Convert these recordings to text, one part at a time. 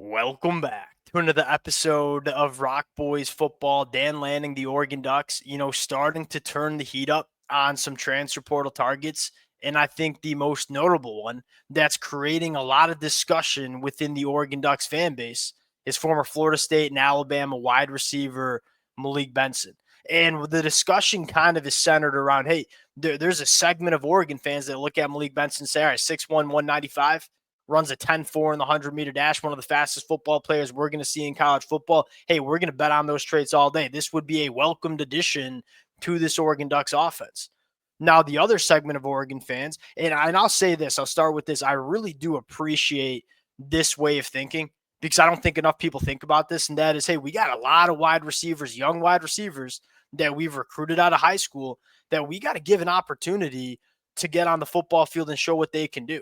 Welcome back to another episode of Rock Boys Football. Dan Lanning, the Oregon Ducks, starting to turn the heat up on some transfer portal targets. And I think the most notable one that's creating a lot of discussion within the Oregon Ducks fan base is former Florida State and Alabama wide receiver Malik Benson. And the discussion kind of is centered around, hey, there's a segment of Oregon fans that look at Malik Benson and say, all right, 6'1", 195, runs a 10-4 in the 100-meter dash, one of the fastest football players we're going to see in college football. Hey, we're going to bet on those traits all day. This would be a welcomed addition to this Oregon Ducks offense. Now, the other segment of Oregon fans, and I'll say this, I'll start with this. I really do appreciate this way of thinking because I don't think enough people think about this, and that is, hey, we got a lot of wide receivers, young wide receivers that we've recruited out of high school that we got to give an opportunity to get on the football field and show what they can do.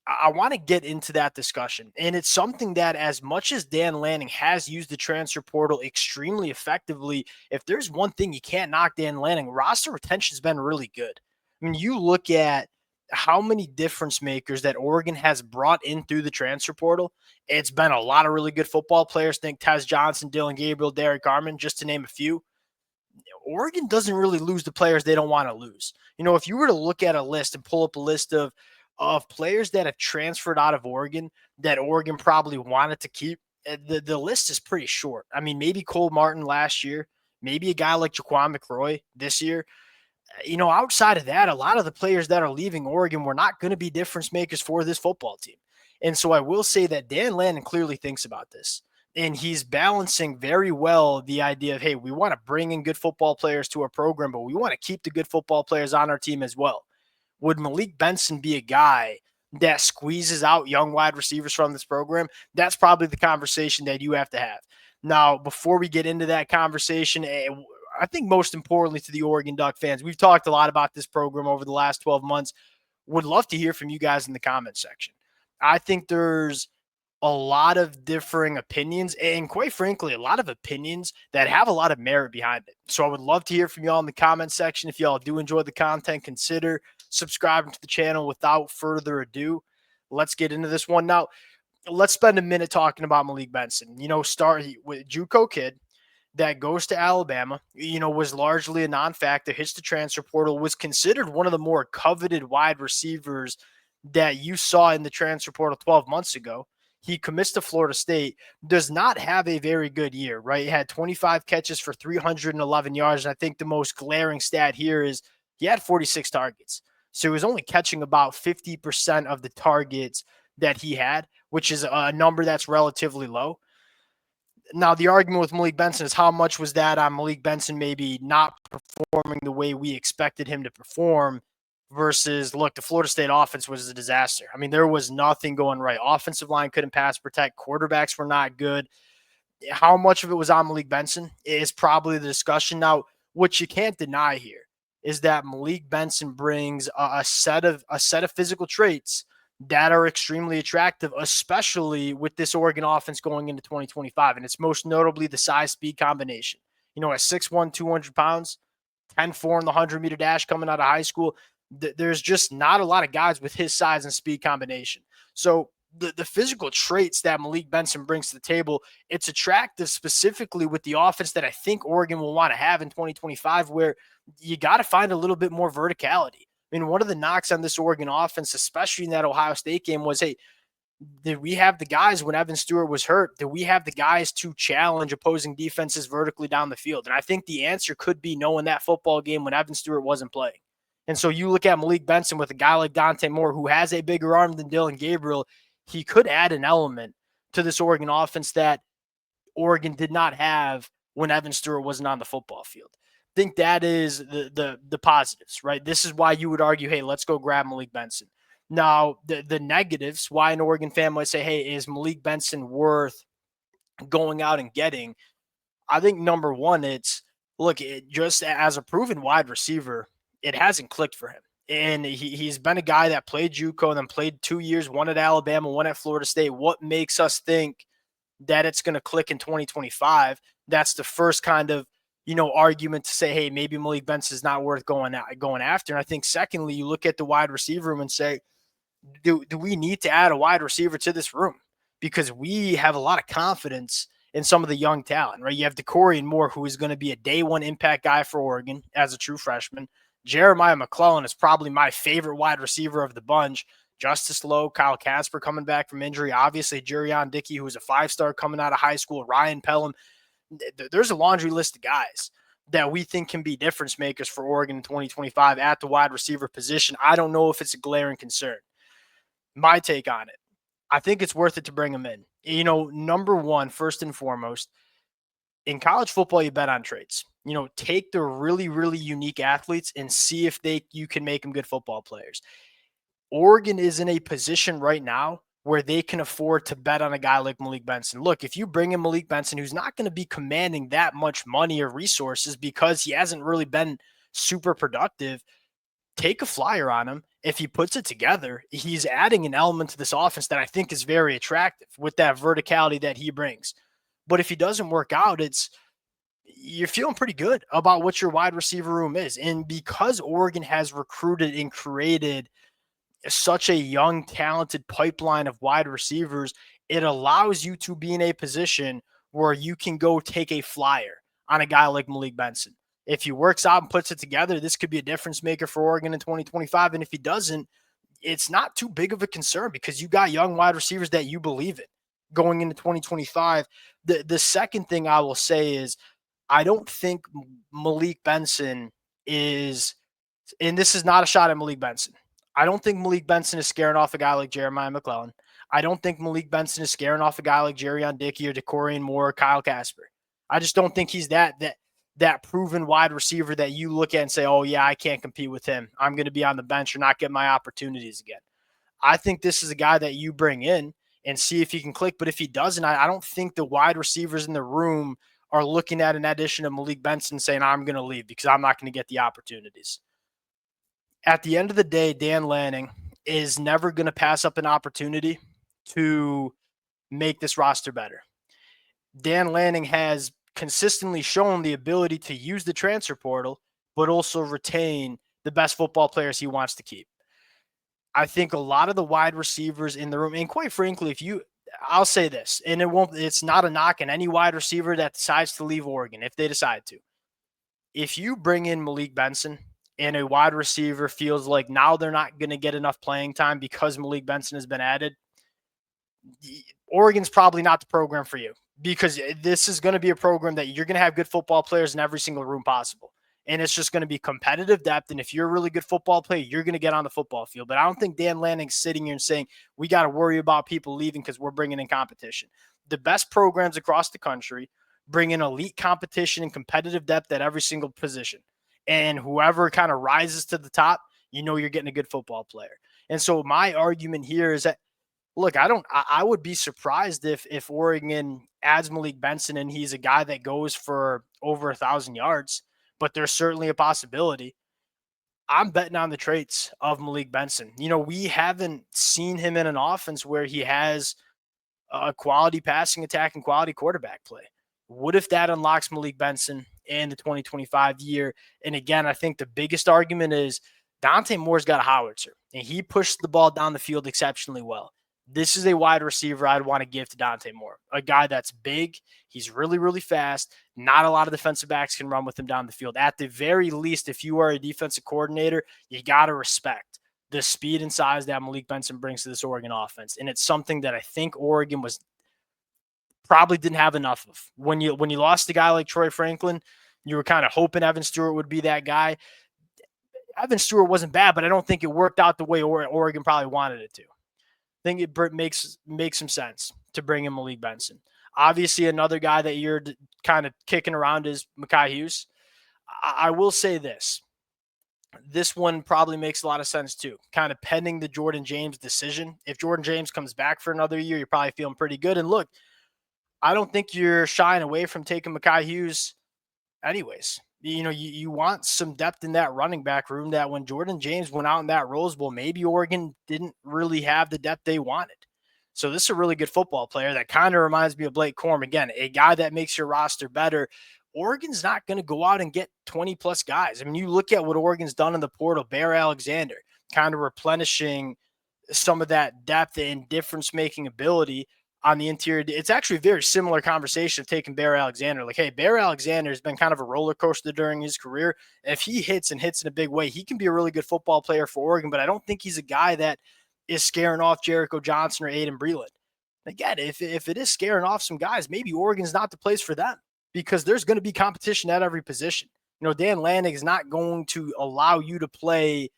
I want to get into that discussion. And it's something that, as much as Dan Lanning has used the transfer portal extremely effectively, if there's one thing you can't knock Dan Lanning, roster retention's been really good. I mean, you look at how many difference makers that Oregon has brought in through the transfer portal. It's been a lot of really good football players. Think Tez Johnson, Dylan Gabriel, Derek Garman, just to name a few. Oregon doesn't really lose the players they don't want to lose. If you were to look at a list and pull up a list of players that have transferred out of Oregon that Oregon probably wanted to keep, the list is pretty short. I mean, maybe Cole Martin last year, maybe a guy like Jaquan McCroy this year. Outside of that, a lot of the players that are leaving Oregon were not going to be difference makers for this football team. And so I will say that Dan Lanning clearly thinks about this. And he's balancing very well the idea of, hey, we want to bring in good football players to our program, but we want to keep the good football players on our team as well. Would Malik Benson be a guy that squeezes out young wide receivers from this program? That's probably the conversation that you have to have. Now, before we get into that conversation, I think most importantly to the Oregon Duck fans, we've talked a lot about this program over the last 12 months. Would love to hear from you guys in the comment section. I think there's a lot of differing opinions and, quite frankly, a lot of opinions that have a lot of merit behind it. So I would love to hear from y'all in the comment section. If y'all do enjoy the content, consider subscribing to the channel. Without further ado, let's get into this one. Now, let's spend a minute talking about Malik Benson. Start with JUCO kid that goes to Alabama, was largely a non-factor, hits the transfer portal, was considered one of the more coveted wide receivers that you saw in the transfer portal 12 months ago. He commits to Florida State, does not have a very good year, right? He had 25 catches for 311 yards. And I think the most glaring stat here is he had 46 targets. So he was only catching about 50% of the targets that he had, which is a number that's relatively low. Now, the argument with Malik Benson is how much was that on Malik Benson maybe not performing the way we expected him to perform versus, look, the Florida State offense was a disaster. I mean, there was nothing going right. Offensive line couldn't pass protect. Quarterbacks were not good. How much of it was on Malik Benson is probably the discussion. Now, what you can't deny here is that Malik Benson brings a set of physical traits that are extremely attractive, especially with this Oregon offense going into 2025. And it's most notably the size-speed combination. At 6'1", 200 pounds, 10-4 in the 100-meter dash coming out of high school, there's just not a lot of guys with his size and speed combination. So the physical traits that Malik Benson brings to the table, it's attractive specifically with the offense that I think Oregon will want to have in 2025, where you got to find a little bit more verticality. I mean, one of the knocks on this Oregon offense, especially in that Ohio State game, was, hey, did we have the guys when Evan Stewart was hurt? Did we have the guys to challenge opposing defenses vertically down the field? And I think the answer could be no in that football game when Evan Stewart wasn't playing. And so you look at Malik Benson with a guy like Dante Moore, who has a bigger arm than Dylan Gabriel. He could add an element to this Oregon offense that Oregon did not have when Evan Stewart wasn't on the football field. I think that is the positives, right? This is why you would argue, hey, let's go grab Malik Benson. Now, the negatives, why an Oregon fan might say, hey, is Malik Benson worth going out and getting? I think number one, it's, look, just as a proven wide receiver, it hasn't clicked for him. And he's been a guy that played JUCO and then played 2 years, one at Alabama, one at Florida State. What makes us think that it's going to click in 2025? That's the first kind of, argument to say, hey, maybe Malik Benson is not worth going after. And I think secondly, you look at the wide receiver room and say, do we need to add a wide receiver to this room? because we have a lot of confidence in some of the young talent, right? You have DeCorian Moore, who is going to be a day one impact guy for Oregon as a true freshman. Jeremiah McClellan is probably my favorite wide receiver of the bunch. Justice Lowe, Kyle Casper coming back from injury. Obviously, Jurion Dickey, who's a five-star coming out of high school. Ryan Pelham. There's a laundry list of guys that we think can be difference makers for Oregon in 2025 at the wide receiver position. I don't know if it's a glaring concern. My take on it, I think it's worth it to bring them in. Number one, first and foremost, in college football, you bet on traits. Take the really, really unique athletes and see if you can make them good football players. Oregon is in a position right now where they can afford to bet on a guy like Malik Benson. Look, if you bring in Malik Benson, who's not going to be commanding that much money or resources because he hasn't really been super productive, take a flyer on him. If he puts it together, he's adding an element to this offense that I think is very attractive with that verticality that he brings. But if he doesn't work out, you're feeling pretty good about what your wide receiver room is. And because Oregon has recruited and created such a young, talented pipeline of wide receivers, it allows you to be in a position where you can go take a flyer on a guy like Malik Benson. If he works out and puts it together, this could be a difference maker for Oregon in 2025. And if he doesn't, it's not too big of a concern because you got young wide receivers that you believe in going into 2025. The second thing I will say is I don't think Malik Benson is, and this is not a shot at Malik Benson, I don't think Malik Benson is scaring off a guy like Jeremiah McClellan. I don't think Malik Benson is scaring off a guy like Jurion Dickey or DeCorian Moore or Kyle Casper. I just don't think he's that proven wide receiver that you look at and say, oh, yeah, I can't compete with him. I'm going to be on the bench or not get my opportunities again. I think this is a guy that you bring in and see if he can click. But if he doesn't, I don't think the wide receivers in the room are looking at an addition of Malik Benson saying, I'm going to leave because I'm not going to get the opportunities. At the end of the day, Dan Lanning is never going to pass up an opportunity to make this roster better. Dan Lanning has consistently shown the ability to use the transfer portal, but also retain the best football players he wants to keep. I think a lot of the wide receivers in the room, and quite frankly, I'll say this, and it's not a knock on any wide receiver that decides to leave Oregon if they decide to. If you bring in Malik Benson and a wide receiver feels like now they're not going to get enough playing time because Malik Benson has been added, Oregon's probably not the program for you because this is going to be a program that you're going to have good football players in every single room possible. And it's just going to be competitive depth. And if you're a really good football player, you're going to get on the football field. But I don't think Dan Lanning's sitting here and saying, we got to worry about people leaving because we're bringing in competition. The best programs across the country bring in elite competition and competitive depth at every single position. And whoever kind of rises to the top, you're getting a good football player. And so my argument here is that, look, I would be surprised if Oregon adds Malik Benson and he's a guy that goes for over 1,000 yards, but there's certainly a possibility. I'm betting on the traits of Malik Benson. We haven't seen him in an offense where he has a quality passing attack and quality quarterback play. What if that unlocks Malik Benson in the 2025 year? And again, I think the biggest argument is Dante Moore's got a howitzer, and he pushed the ball down the field exceptionally well. This is a wide receiver I'd want to give to Dante Moore, a guy that's big. He's really, really fast. Not a lot of defensive backs can run with him down the field. At the very least, if you are a defensive coordinator, you got to respect the speed and size that Malik Benson brings to this Oregon offense. And it's something that I think Oregon probably didn't have enough of. When you lost a guy like Troy Franklin, you were kind of hoping Evan Stewart would be that guy. Evan Stewart wasn't bad, but I don't think it worked out the way Oregon probably wanted it to. I think it makes some sense to bring in Malik Benson. Obviously, another guy that you're kind of kicking around is Makhi Hughes. I will say this. This one probably makes a lot of sense too, kind of pending the Jordan James decision. If Jordan James comes back for another year, you're probably feeling pretty good. And look, I don't think you're shying away from taking Makhi Hughes anyways. You want some depth in that running back room that when Jordan James went out in that Rose Bowl, maybe Oregon didn't really have the depth they wanted. So this is a really good football player that kind of reminds me of Blake Corum. Again, a guy that makes your roster better. Oregon's not going to go out and get 20-plus guys. I mean, you look at what Oregon's done in the portal, Bear Alexander, kind of replenishing some of that depth and difference-making ability. on the interior. It's actually a very similar conversation of taking Bear Alexander. Like, hey, Bear Alexander has been kind of a roller coaster during his career. If he hits and hits in a big way, he can be a really good football player for Oregon, but I don't think he's a guy that is scaring off Jericho Johnson or Aiden Breland. Again, if it is scaring off some guys, maybe Oregon's not the place for them because there's going to be competition at every position. Dan Lanning is not going to allow you to play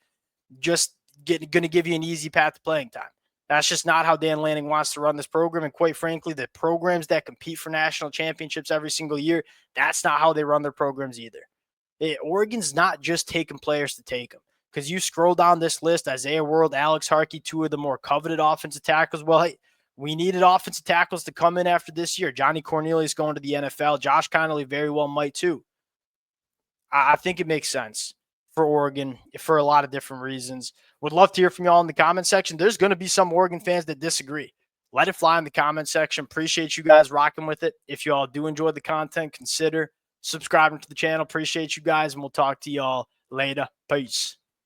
just going to give you an easy path to playing time. That's just not how Dan Lanning wants to run this program. And quite frankly, the programs that compete for national championships every single year, that's not how they run their programs either. Oregon's not just taking players to take them. Because you scroll down this list, Isaiah World, Alex Harkey, two of the more coveted offensive tackles. Well, hey, we needed offensive tackles to come in after this year. Johnny Cornelius going to the NFL. Josh Connolly very well might too. I think it makes sense for Oregon for a lot of different reasons. Would love to hear from y'all in the comment section. There's going to be some Oregon fans that disagree. Let it fly in the comment section. Appreciate you guys rocking with it. If y'all do enjoy the content, consider subscribing to the channel. Appreciate you guys, and we'll talk to y'all later. Peace.